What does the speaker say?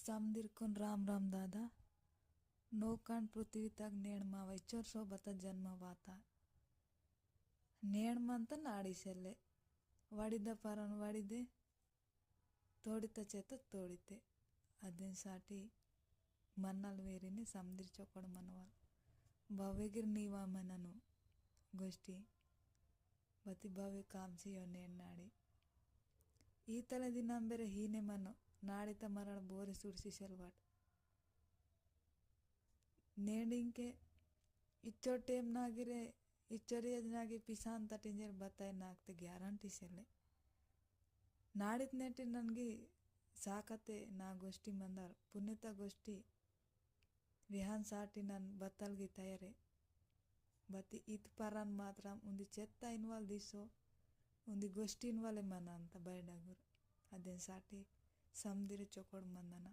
समदिरकुन राम राम दादा नौकान पृथ्वी तक नेण मा वैचोर सो बता जन्म वाता नेण मंत नाड़ी सेल्ले वडिद परन वडिदे तोड़ित चेत तोड़िते अदेन साटी मन्नल वेरिने समदिर चोकड़ मनवाल भवेगिर नीवा मननु गोष्ठी बती भवे काम से यो नेण नाड़ी ಈ ತಲೆ ದಿನ ಬೇರೆ ಹೀನೆ ಮನೋ ನಾಡಿತ ಮರಳ ಬೋರೆ ಸುಡ್ಸಿ ಸೆಲ್ವಾಡ್ ನೇಡಿಂಕೆ ಇಚ್ಚೋ ಟೇಮ್ ನಾಗಿರೆ ಇಚ್ಚೊರಿಯಜ್ನಾಗಿ ಪಿಸಾನ್ ತಟಿಂಜರ್ ಬತ್ತಾಯ ನಾಗ್ತೆ ಗ್ಯಾರಂಟಿ ಸೆಲ್ಲೆ ನಾಡಿತ್ ನೆಟ್ಟಿ ನನಗೆ ಸಾಕತೆ ನಾ ಗೋಷ್ಠಿ ಮಂದಾರ್ ಪುಣ್ಯತ ಗೋಷ್ಠಿ ವಿಹಾನ್ ಸಾಟಿ ನನ್ನ ಬತ್ತಲ್ಗಿ ತಯಾರೆ ಬತ್ತಿ ಇತ್ ಪರನ್ ಮಾತ್ರ ಉಂದಿ ಚೆತ್ತ ಇನ್ವಾಲ್ ದಿಸೋ उन्दी गोष्ठी वाले मना अंत बैडागुर अदेन साटी समदिर चोकोड़ मंदना।